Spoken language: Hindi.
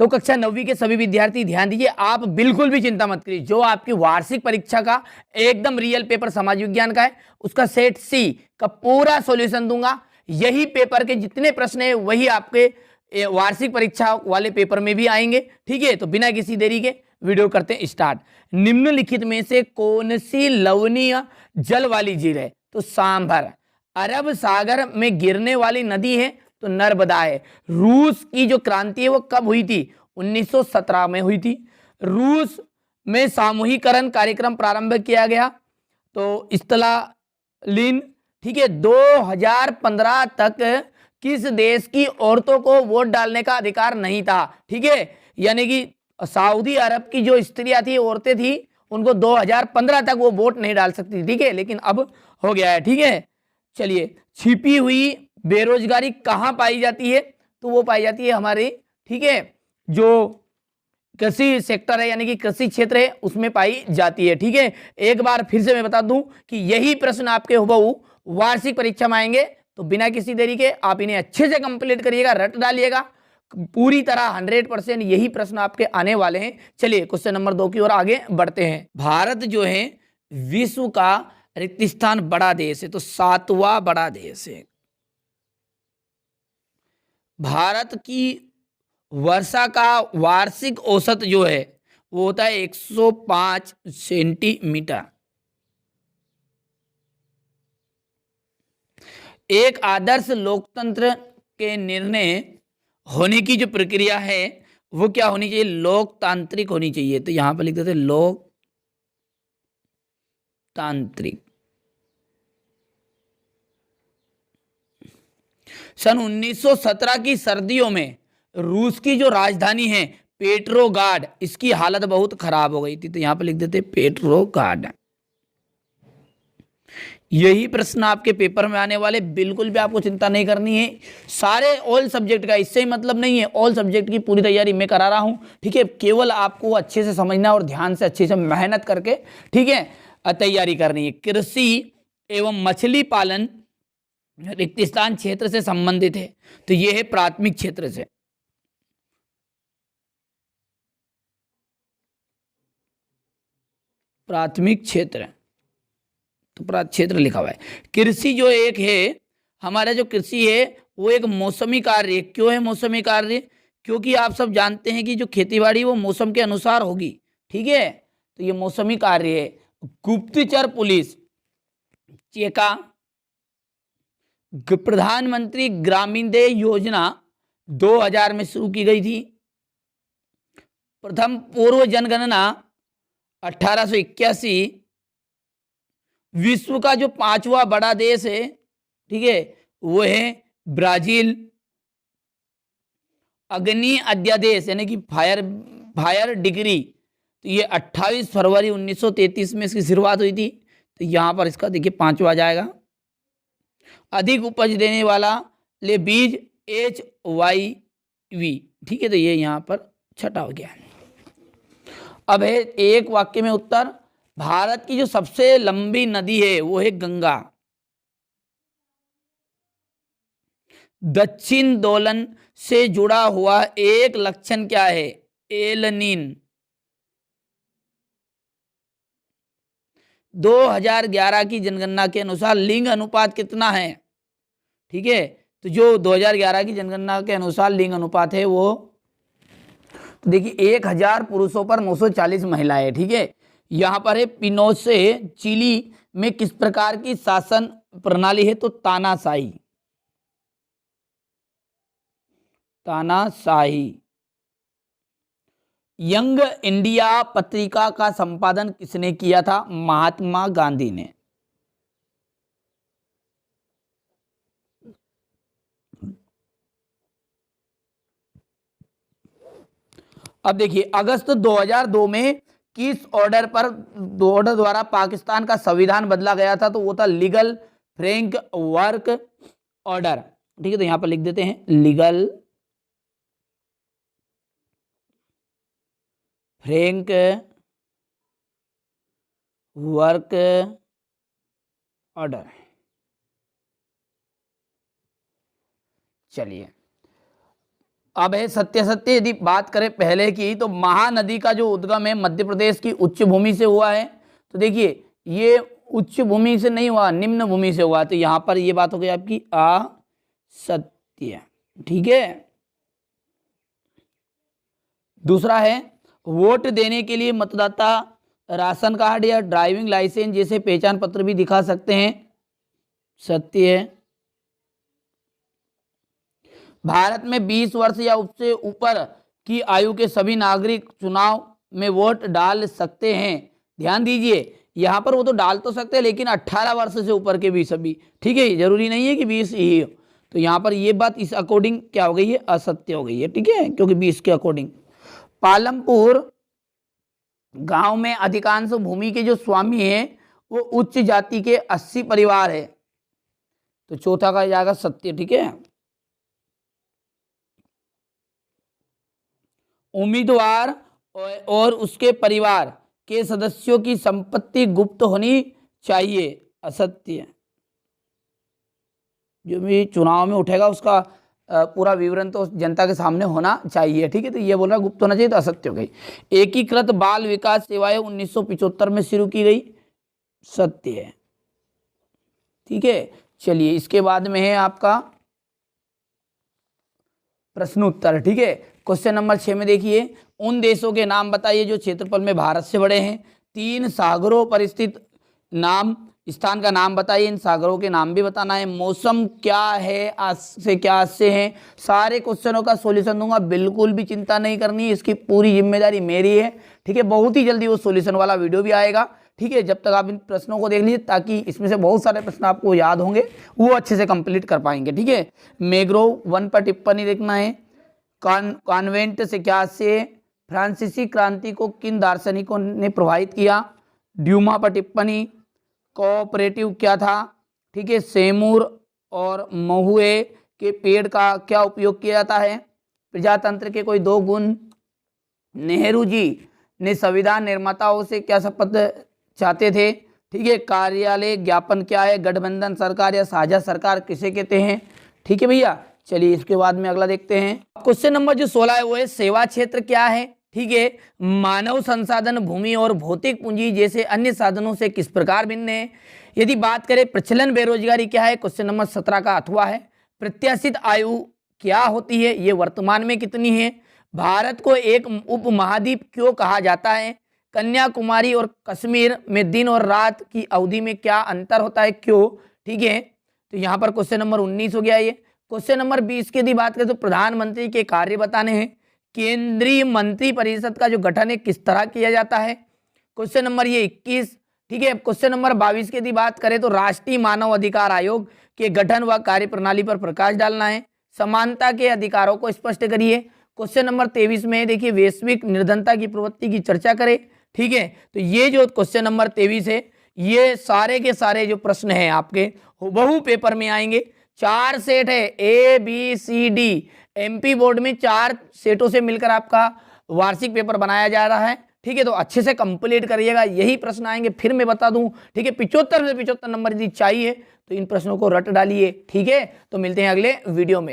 तो कक्षा 9वीं के सभी विद्यार्थी ध्यान दीजिए, आप बिल्कुल भी चिंता मत करिए। जो आपकी वार्षिक परीक्षा का एकदम रियल पेपर समाज विज्ञान का है, उसका सेट सी का पूरा सॉल्यूशन दूंगा। यही पेपर के जितने प्रश्न है वही आपके वार्षिक परीक्षा वाले पेपर में भी आएंगे। ठीक है, तो बिना किसी देरी के वीडियो करते हैं स्टार्ट। निम्नलिखित में से कौन सी लवणीय जल वाली झील है? तो सांभर। अरब सागर में गिरने वाली नदी है तो नर्मदा है। रूस की जो क्रांति है वो कब हुई थी? 1917 में हुई थी। रूस में सामूहिकरण कार्यक्रम प्रारंभ किया गया तो स्टालिन। ठीक है, 2015 तक किस देश की औरतों को वोट डालने का अधिकार नहीं था? ठीक है, यानी कि सऊदी अरब की जो स्त्रियां थी, औरतें थी, उनको 2015 तक वो वोट नहीं डाल सकती। ठीक है, लेकिन अब हो गया है। ठीक है, चलिए, छिपी हुई बेरोजगारी कहाँ पाई जाती है? तो वो पाई जाती है हमारे, ठीक है, जो कृषि सेक्टर है यानी कि कृषि क्षेत्र है उसमें पाई जाती है। ठीक है, एक बार फिर से मैं बता दूं कि यही प्रश्न आपके हुबहू वार्षिक परीक्षा में आएंगे, तो बिना किसी देरी के आप इन्हें अच्छे से कंप्लीट करिएगा, रट डालिएगा पूरी तरह। 100% यही प्रश्न आपके आने वाले हैं। चलिए क्वेश्चन नंबर 2 की ओर आगे बढ़ते हैं। भारत जो है विश्व का रिक्त स्थान बड़ा देश है, तो 7वां बड़ा देश है। भारत की वर्षा का वार्षिक औसत जो है वो होता है 105 सेंटीमीटर। एक आदर्श लोकतंत्र के निर्णय होने की जो प्रक्रिया है वो क्या होनी चाहिए? लोकतांत्रिक होनी चाहिए। तो यहां पर लिख देते लोकतांत्रिक। सन 1917 की सर्दियों में रूस की जो राजधानी है पेट्रोगार्ड, इसकी हालत बहुत खराब हो गई थी। तो यहां पर लिख देते पेट्रोगार्ड। यही प्रश्न आपके पेपर में आने वाले, बिल्कुल भी आपको चिंता नहीं करनी है। सारे ऑल सब्जेक्ट का, इससे ही मतलब नहीं है, ऑल सब्जेक्ट की पूरी तैयारी मैं करा रहा हूं। ठीक है, केवल आपको अच्छे से समझना और ध्यान से अच्छे से मेहनत करके, ठीक है, तैयारी करनी है। कृषि एवं मछली पालन रिक्त स्थान क्षेत्र से संबंधित है, तो यह है प्राथमिक क्षेत्र से। प्राथमिक क्षेत्र, तो क्षेत्र लिखा हुआ है। कृषि जो एक है, हमारा जो कृषि है वो एक मौसमी कार्य है। क्यों है मौसमी कार्य? क्योंकि आप सब जानते हैं कि जो खेतीबाड़ी वो मौसम के अनुसार होगी। ठीक है, तो ये मौसमी कार्य है। गुप्तचर पुलिस चेका, प्रधानमंत्री ग्रामीण दय योजना 2000 में शुरू की गई थी। प्रथम पूर्व जनगणना 1881। विश्व का जो 5वां बड़ा देश है, ठीक है, वो है ब्राजील। अग्नि अध्यादेश यानी कि फायर डिग्री, तो ये 28 फरवरी 1933 में इसकी शुरुआत हुई थी। तो यहां पर इसका देखिए 5वां जाएगा। अधिक उपज देने वाला ले बीज HYV। ठीक है, तो ये यहां पर छठा हो गया। अब है एक वाक्य में उत्तर। भारत की जो सबसे लंबी नदी है वो है गंगा। दक्षिण दोलन से जुड़ा हुआ एक लक्षण क्या है? एलनीन। 2011 की जनगणना के अनुसार लिंग अनुपात कितना है? ठीक है, तो जो 2011 की जनगणना के अनुसार लिंग अनुपात है वो, तो देखिए 1000 पुरुषों पर 940 महिलाएं। ठीक है, यहां पर है पिनोसे चिली में किस प्रकार की शासन प्रणाली है? तो तानाशाही। तानाशाही। यंग इंडिया पत्रिका का संपादन किसने किया था? महात्मा गांधी ने। अब देखिए अगस्त 2002 में किस ऑर्डर द्वारा पाकिस्तान का संविधान बदला गया था? तो वो था लीगल फ्रेमवर्क ऑर्डर। ठीक है, तो यहां पर लिख देते हैं लीगल फ्रेमवर्क ऑर्डर। चलिए अब है सत्य सत्य। यदि बात करें पहले की, तो महानदी का जो उद्गम है मध्य प्रदेश की उच्च भूमि से हुआ है। तो देखिए ये उच्च भूमि से नहीं हुआ, निम्न भूमि से हुआ। तो यहां पर ये बात हो गई आपकी असत्य। ठीक है। दूसरा है, वोट देने के लिए मतदाता राशन कार्ड या ड्राइविंग लाइसेंस जैसे पहचान पत्र भी दिखा सकते हैं। सत्य है। भारत में 20 वर्ष या उससे ऊपर की आयु के सभी नागरिक चुनाव में वोट डाल सकते हैं। ध्यान दीजिए, यहाँ पर वो तो डाल तो सकते हैं, लेकिन 18 वर्ष से ऊपर के भी सभी। ठीक है, जरूरी नहीं है कि 20 ही हो। तो यहाँ पर ये बात इस अकॉर्डिंग क्या हो गई है, असत्य हो गई है। ठीक है, क्योंकि 20 के अकॉर्डिंग। पालमपुर गांव में अधिकांश भूमि के जो स्वामी हैं वो उच्च जाति के 80 परिवार है। तो चौथा का जाएगा सत्य। ठीक है। उम्मीदवार और उसके परिवार के सदस्यों की संपत्ति गुप्त होनी चाहिए। असत्य। जो भी चुनाव में उठेगा उसका पूरा विवरण तो जनता के सामने होना चाहिए। ठीक है, तो ये बोल रहा गुप्त होना चाहिए, तो असत्य हो गई। एकीकृत बाल विकास सेवाएं 1975 में शुरू की गई। सत्य है। ठीक है, चलिए इसके बाद में है आपका प्रश्न उत्तर। ठीक है, क्वेश्चन नंबर 6 में देखिए, उन देशों के नाम बताइए जो क्षेत्रफल में भारत से बड़े हैं। 3 सागरों पर स्थित नाम स्थान का नाम बताइए, इन सागरों के नाम भी बताना है। मौसम क्या है, आज से क्या आज से है। सारे क्वेश्चनों का सॉल्यूशन दूंगा, बिल्कुल भी चिंता नहीं करनी है, इसकी पूरी जिम्मेदारी मेरी है। ठीक है, बहुत ही जल्दी वो सॉल्यूशन वाला वीडियो भी आएगा। ठीक है, जब तक आप इन प्रश्नों को देख लीजिए, ताकि इसमें से बहुत सारे प्रश्न आपको याद होंगे, वो अच्छे से कंप्लीट कर पाएंगे। ठीक है, मैंग्रोव वन पर टिप्पणी लिखना है। कॉन्वेंट से क्या से, फ्रांसीसी क्रांति को किन दार्शनिकों ने प्रभावित किया। ड्यूमा पर टिप्पणी। कोऑपरेटिव क्या था। ठीक है, सेमूर और महुए के पेड़ का क्या उपयोग किया जाता है। प्रजातंत्र के कोई 2 गुण। नेहरू जी ने संविधान निर्माताओं से क्या शपथ चाहते थे। ठीक है, कार्यालय ज्ञापन क्या है। गठबंधन सरकार या साझा सरकार किसे कहते हैं। ठीक है भैया, चलिए इसके बाद में अगला देखते हैं। क्वेश्चन नंबर जो 16 है वो है, सेवा क्षेत्र क्या है। ठीक है, मानव संसाधन भूमि और भौतिक पूंजी जैसे अन्य साधनों से किस प्रकार भिन्न है। यदि बात करें प्रचलन बेरोजगारी क्या है, क्वेश्चन नंबर 17 का अथवा है। प्रत्याशित आयु क्या होती है, ये वर्तमान में कितनी है। भारत को एक उपमहाद्वीप क्यों कहा जाता है। कन्याकुमारी और कश्मीर में दिन और रात की अवधि में क्या अंतर होता है, क्यों। ठीक है, तो यहाँ पर क्वेश्चन नंबर 19 हो गया ये। क्वेश्चन नंबर 20 की यदि बात करें तो प्रधानमंत्री के कार्य बताने हैं। केंद्रीय मंत्री परिषद का जो गठन है किस तरह किया जाता है। क्वेश्चन नंबर ये 21। ठीक है, क्वेश्चन नंबर 22 की यदि बात करें तो राष्ट्रीय मानव अधिकार आयोग के गठन व कार्यप्रणाली पर प्रकाश डालना है। समानता के अधिकारों को स्पष्ट करिए। क्वेश्चन नंबर 23 में देखिए, वैश्विक निर्धनता की प्रवृत्ति की चर्चा करें। ठीक है, तो ये जो क्वेश्चन नंबर 23 है, ये सारे के सारे जो प्रश्न हैं आपके हुबहू पेपर में आएंगे। 4 सेट है, ABCD। MP बोर्ड में 4 सेटों से मिलकर आपका वार्षिक पेपर बनाया जा रहा है। ठीक है, तो अच्छे से कंप्लीट करिएगा, यही प्रश्न आएंगे। फिर मैं बता दूं, ठीक है, 75 से 75 नंबर यदि चाहिए तो इन प्रश्नों को रट डालिए। ठीक है, तो मिलते हैं अगले वीडियो में।